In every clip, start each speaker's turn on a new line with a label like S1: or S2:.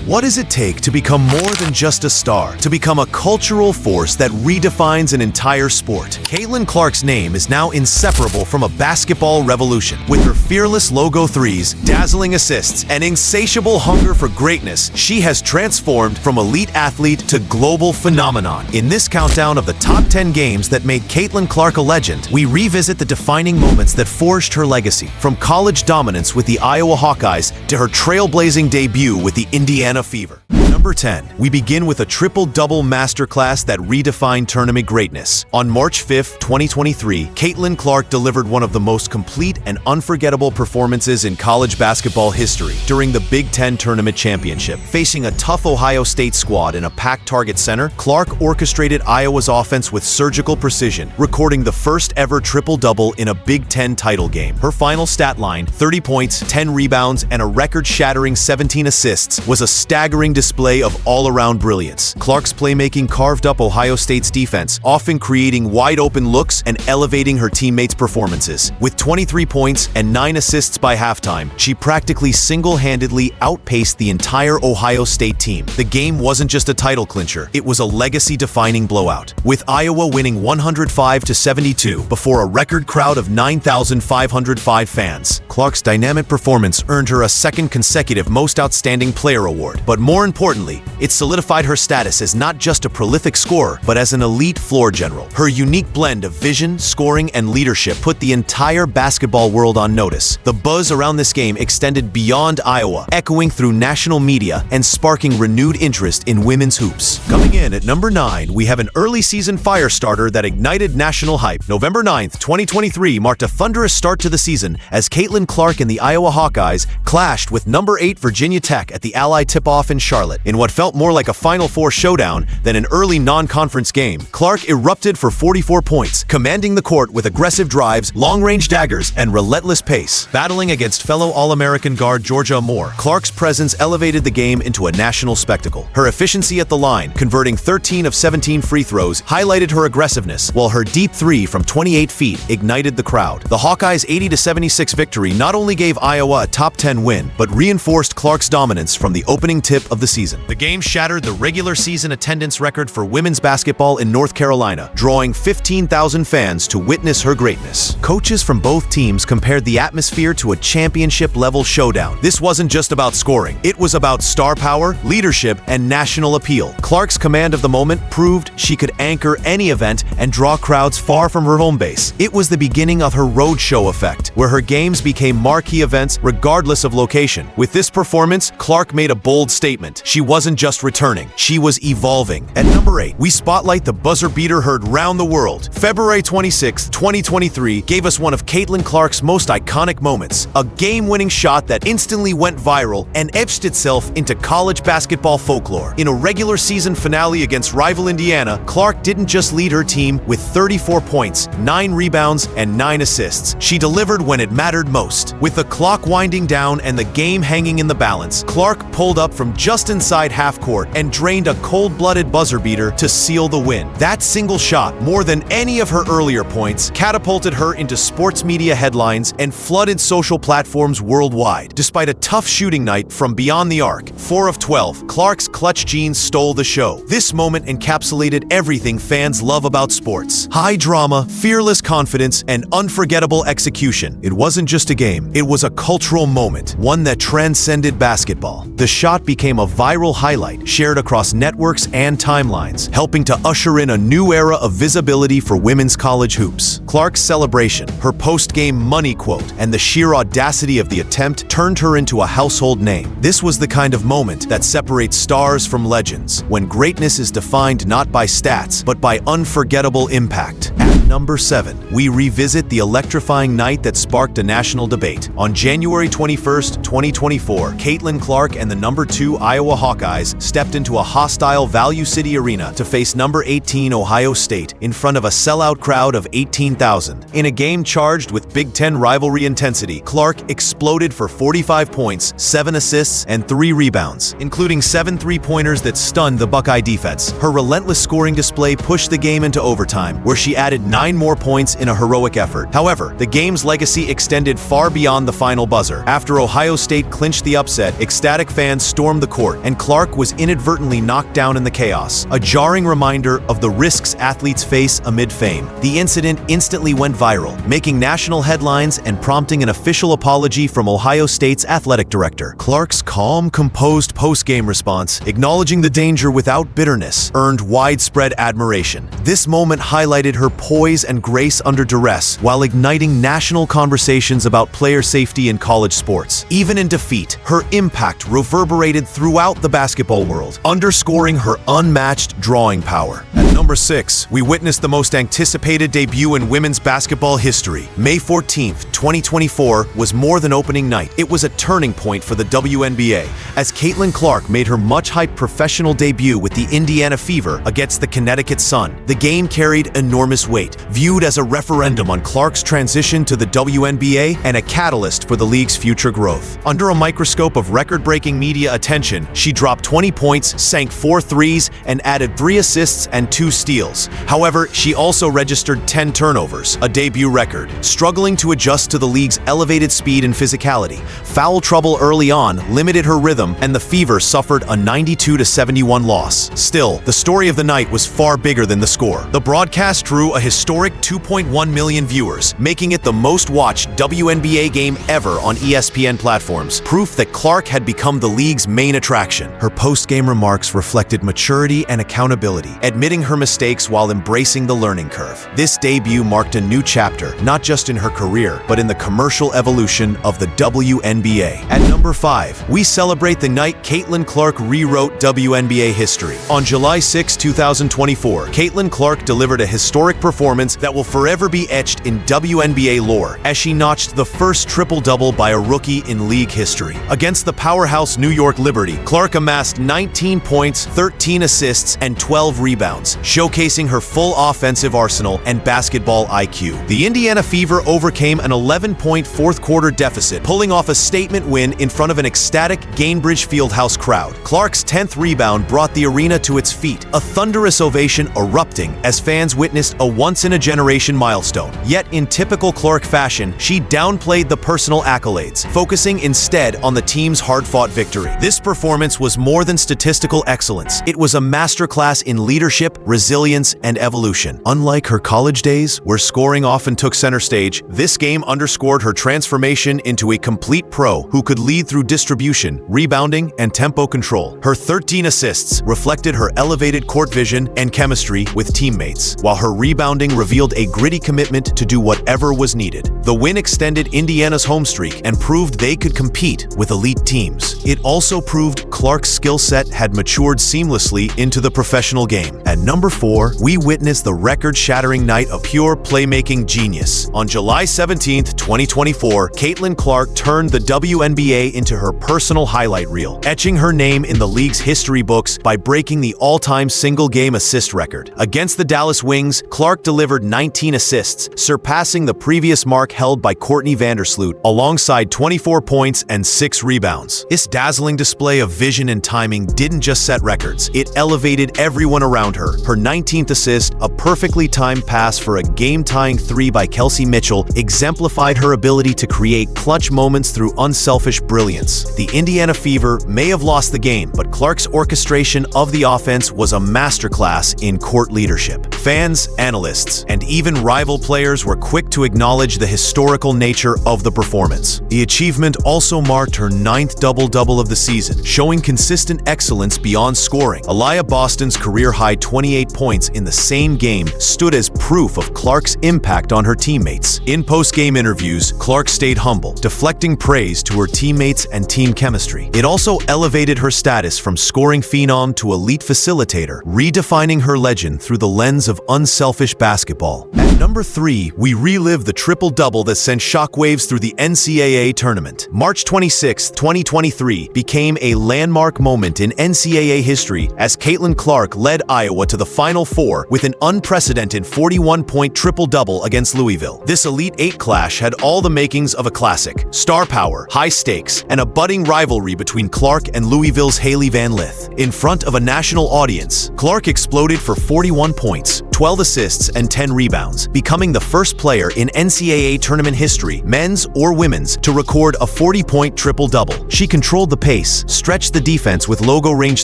S1: What does it take to become more than just a star, to become a cultural force that redefines an entire sport? Caitlin Clark's name is now inseparable from a basketball revolution. With her fearless logo threes, dazzling assists, and insatiable hunger for greatness, she has transformed from elite athlete to global phenomenon. In this countdown of the top 10 games that made Caitlin Clark a legend, we revisit the defining moments that forged her legacy, from college dominance with the Iowa Hawkeyes to her trailblazing debut with the Indiana Fever. Number 10. We begin with a triple-double masterclass that redefined tournament greatness. On March 5, 2023, Caitlin Clark delivered one of the most complete and unforgettable performances in college basketball history during the Big Ten Tournament Championship. Facing a tough Ohio State squad in a packed Target Center, Clark orchestrated Iowa's offense with surgical precision, recording the first-ever triple-double in a Big Ten title game. Her final stat line, 30 points, 10 rebounds, and a record-shattering 17 assists, was a staggering display of all-around brilliance. Clark's playmaking carved up Ohio State's defense, often creating wide-open looks and elevating her teammates' performances. With 23 points and 9 assists by halftime, she practically single-handedly outpaced the entire Ohio State team. The game wasn't just a title clincher, it was a legacy-defining blowout, with Iowa winning 105-72 before a record crowd of 9,505 fans. Clark's dynamic performance earned her a second consecutive Most Outstanding Player award, but more importantly, it solidified her status as not just a prolific scorer, but as an elite floor general. Her unique blend of vision, scoring, and leadership put the entire basketball world on notice. The buzz around this game extended beyond Iowa, echoing through national media and sparking renewed interest in women's hoops. Coming in at number 9, we have an early season fire starter that ignited national hype. November 9th, 2023 marked a thunderous start to the season as Caitlin Clark and the Iowa Hawkeyes clashed with number 8 Virginia Tech at the Ally tip-off in Charlotte. In what felt more like a Final Four showdown than an early non-conference game, Clark erupted for 44 points, commanding the court with aggressive drives, long-range daggers, and relentless pace. Battling against fellow All-American guard Georgia Moore, Clark's presence elevated the game into a national spectacle. Her efficiency at the line, converting 13 of 17 free throws, highlighted her aggressiveness, while her deep three from 28 feet ignited the crowd. The Hawkeyes' 80-76 victory not only gave Iowa a top 10 win, but reinforced Clark's dominance from the opening tip of the season. The game shattered the regular season attendance record for women's basketball in North Carolina, drawing 15,000 fans to witness her greatness. Coaches from both teams compared the atmosphere to a championship-level showdown. This wasn't just about scoring. It was about star power, leadership, and national appeal. Clark's command of the moment proved she could anchor any event and draw crowds far from her home base. It was the beginning of her roadshow effect, where her games became marquee events regardless of location. With this performance, Clark made a bold statement. She wasn't just returning, she was evolving. At number 8, we spotlight the buzzer beater heard round the world. February 26, 2023 gave us one of Caitlin Clark's most iconic moments, a game-winning shot that instantly went viral and etched itself into college basketball folklore. In a regular season finale against rival Indiana, Clark didn't just lead her team with 34 points, 9 rebounds, and 9 assists. She delivered when it mattered most. With the clock winding down and the game hanging in the balance, Clark pulled up from just inside half court and drained a cold-blooded buzzer beater to seal the win. That single shot, more than any of her earlier points, catapulted her into sports media headlines and flooded social platforms worldwide. Despite a tough shooting night from beyond the arc, 4 of 12, Clark's clutch genes stole the show. This moment encapsulated everything fans love about sports: high drama, fearless confidence, and unforgettable execution. It wasn't just a game, it was a cultural moment, one that transcended basketball. The shot became a viral highlight, shared across networks and timelines, helping to usher in a new era of visibility for women's college hoops. Clark's celebration, her post-game money quote, and the sheer audacity of the attempt turned her into a household name. This was the kind of moment that separates stars from legends, when greatness is defined not by stats, but by unforgettable impact. At number 7, we revisit the electrifying night that sparked a national debate. On January 21st, 2024, Caitlin Clark and the number 2 Iowa Hawkeyes stepped into a hostile Value City arena to face number 18 Ohio State in front of a sellout crowd of 18,000. In a game charged with Big Ten rivalry intensity, Clark exploded for 45 points, 7 assists, and 3 rebounds, including 7 three-pointers that stunned the Buckeye defense. Her relentless scoring display pushed the game into overtime, where she added 9 more points in a heroic effort. However, the game's legacy extended far beyond the final buzzer. After Ohio State clinched the upset, ecstatic fans stormed the court, and Clark was inadvertently knocked down in the chaos, a jarring reminder of the risks athletes face amid fame. The incident instantly went viral, making national headlines and prompting an official apology from Ohio State's athletic director. Clark's calm, composed post-game response, acknowledging the danger without bitterness, earned widespread admiration. This moment highlighted her poise and grace under duress, while igniting national conversations about player safety in college sports. Even in defeat, her impact reverberated throughout the basketball world, underscoring her unmatched drawing power. At number 6, we witnessed the most anticipated debut in women's basketball history. May 14th, 2024 was more than opening night. It was a turning point for the WNBA, as Caitlin Clark made her much-hyped professional debut with the Indiana Fever against the Connecticut Sun. The game carried enormous weight, viewed as a referendum on Clark's transition to the WNBA and a catalyst for the league's future growth. Under a microscope of record-breaking media attention, she dropped 20 points, sank 4 threes, and added 3 assists and 2 steals. However, she also registered 10 turnovers, a debut record. Struggling to adjust to the league's elevated speed and physicality, foul trouble early on limited her rhythm, and the Fever suffered a 92-71 loss. Still, the story of the night was far bigger than the score. The broadcast drew a historic 2.1 million viewers, making it the most-watched WNBA game ever on ESPN platforms, proof that Clark had become the league's main attraction. Her post-game remarks reflected maturity and accountability, admitting her mistakes while embracing the learning curve. This debut marked a new chapter, not just in her career, but in the commercial evolution of the WNBA. At number 5, we celebrate the night Caitlin Clark rewrote WNBA history. On July 6, 2024, Caitlin Clark delivered a historic performance that will forever be etched in WNBA lore, as she notched the first triple-double by a rookie in league history. Against the powerhouse New York Liberty, Clark amassed 19 points, 13 assists, and 12 rebounds, showcasing her full offensive arsenal and basketball IQ. The Indiana Fever overcame an 11-point fourth-quarter deficit, pulling off a statement win in front of an ecstatic Gainbridge Fieldhouse crowd. Clark's 10th rebound brought the arena to its feet, a thunderous ovation erupting as fans witnessed a once-in-a-generation milestone. Yet, in typical Clark fashion, she downplayed the personal accolades, focusing instead on the team's hard-fought victory. This performance was more than statistical excellence. It was a masterclass in leadership, resilience, and evolution. Unlike her college days, where scoring often took center stage, this game underscored her transformation into a complete pro who could lead through distribution, rebounding, and tempo control. Her 13 assists reflected her elevated court vision and chemistry with teammates, while her rebounding revealed a gritty commitment to do whatever was needed. The win extended Indiana's home streak and proved they could compete with elite teams. It also proved Clark's skill set had matured seamlessly into the professional game. At number 4, we witnessed the record-shattering night of pure playmaking genius. On July 17, 2024, Caitlin Clark turned the WNBA into her personal highlight reel, etching her name in the league's history books by breaking the all-time single-game assist record. Against the Dallas Wings, Clark delivered 19 assists, surpassing the previous mark held by Courtney Vandersloot, alongside 24 points and 6 rebounds. This dazzling display of vision and timing didn't just set records, it elevated everyone around her. Her 19th assist, a perfectly timed pass for a game-tying 3 by Kelsey Mitchell, exemplified her ability to create clutch moments through unselfish brilliance. The Indiana Fever may have lost the game, but Clark's orchestration of the offense was a masterclass in court leadership. Fans, analysts, and even rival players were quick to acknowledge the historical nature of the performance. The achievement also marked her 9th double-double of the season, showing consistent excellence beyond scoring. Aliyah Boston's career-high 28 points in the same game stood as proof of Clark's impact on her teammates. In post-game interviews, Clark stayed humble, deflecting praise to her teammates and team chemistry. It also elevated her status from scoring phenom to elite facilitator, redefining her legend through the lens of unselfish basketball. At number 3, we relive the triple-double that sent shockwaves through the NCAA tournament. March 26, 2023 became a landmark moment in NCAA history as Caitlin Clark led Iowa to the Final Four with an unprecedented 41-point triple-double against Louisville. This Elite Eight clash had all the makings of a classic: star power, high stakes, and a budding rivalry between Clark and Louisville's Hailey Van Lith. In front of a national audience, Clark exploded for 41 points, 12 assists, and 10 rebounds, becoming the first player in NCAA tournament history, men's or women's, to record a 40-point triple-double. She controlled the pace, stretched the defense with logo-range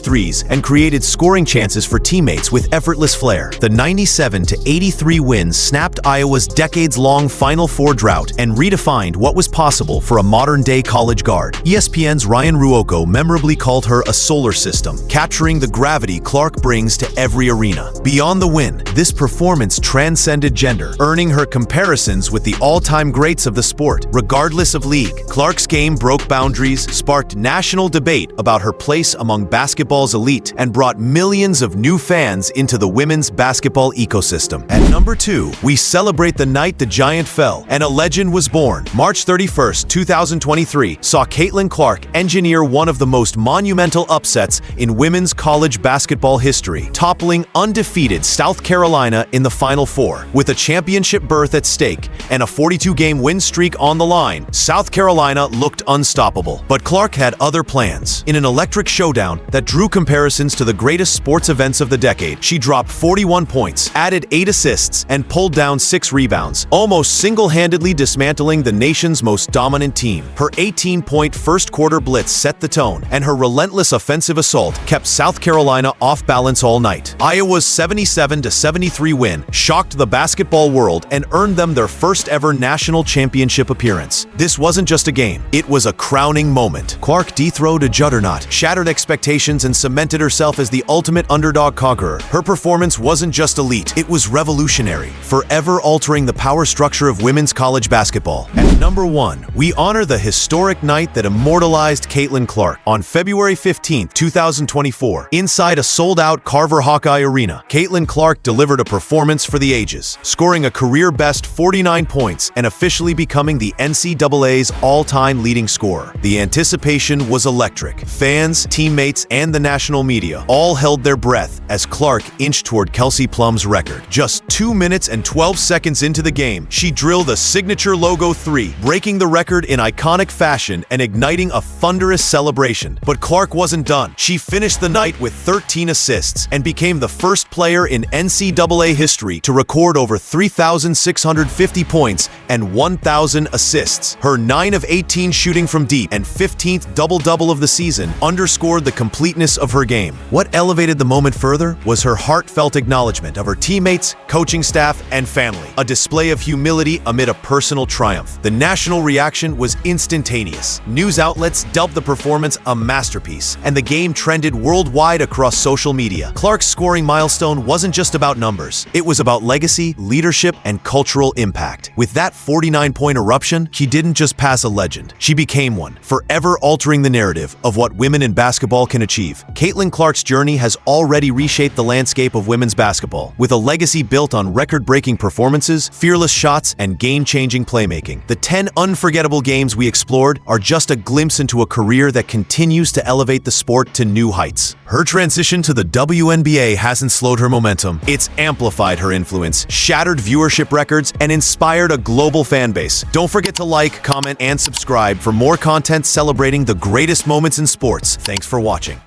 S1: threes, and created scoring chances for teammates with effortless flair. The 97-83 wins snapped Iowa's decades-long Final Four drought and redefined what was possible for a modern-day college guard. ESPN's Ryan Ruocco memorably called her a solar system, capturing the gravity Clark brings to every arena. Beyond the win, this performance transcended gender, earning her comparisons with the all-time greats of the sport. Regardless of league, Clark's game broke boundaries, sparked national debate about her place among basketball's elite, and brought millions of new fans into the women's basketball ecosystem. At number 2, we celebrate the night the giant fell and a legend was born. March 31st, 2023 saw Caitlin Clark engineer one of the most monumental upsets in women's college basketball history, toppling undefeated South Carolina in the Final Four. With a championship berth at stake and a 42-game win streak on the line, South Carolina looked unstoppable. But Clark had other plans. In an electric showdown that drew comparisons to the greatest sports events of the decade, she dropped 41 points, added 8 assists, and pulled down 6 rebounds, almost single-handedly dismantling the nation's most dominant team. Her 18-point first-quarter blitz set the tone, and her relentless offensive assault kept South Carolina off balance all night. Iowa's 77-73 win shocked the basketball world and earned them their first-ever national championship appearance. This wasn't just a game, it was a crowning moment. Clark dethroned a juggernaut, shattered expectations, and cemented herself as the ultimate underdog conqueror. Her performance wasn't just elite, it was revolutionary, forever altering the power structure of women's college basketball. At number 1, we honor the historic night that immortalized Caitlin Clark. On February 15, 2024, inside a sold-out Carver Hawkeye Arena, Caitlin Clark delivered a performance for the ages, scoring a career-best 49 points and officially becoming the NCAA's all-time leading scorer. The anticipation was electric. Fans, teammates, and the national media all held their breath as Clark inched toward Kelsey Plum's record. Just 2 minutes and 12 seconds into the game, she drilled a signature logo 3, breaking the record in iconic fashion and igniting a thunderous celebration. But Clark wasn't done. She finished the night with 13 assists and became the first player in NCAA history to record over 3,650 points and 1,000 assists. Her 9 of 18 shooting from deep and 15th double-double of the season underscored the completeness of her game. What elevated the moment further was her heartfelt acknowledgement of her teammates, coaching staff, and family, a display of humility amid a personal triumph. The national reaction was instantaneous. News outlets dubbed the performance a masterpiece, and the game trended worldwide across social media. Clark's scoring milestone wasn't just about numbers. It was about legacy, leadership, and cultural impact. With that 49-point eruption, she didn't just pass a legend. She became one, forever altering the narrative of what women in basketball can achieve. Caitlin Clark's journey has already reshaped the landscape of women's basketball, with a legacy built on record-breaking performances, fearless shots, and game-changing playmaking. The 10 unforgettable games we explored are just a glimpse into a career that continues to elevate the sport to new heights. Her transition to the WNBA hasn't slowed her momentum. It's amplified her influence, shattered viewership records, and inspired a global fan base. Don't forget to like, comment, and subscribe for more content celebrating the greatest moments in sports. Thanks for watching.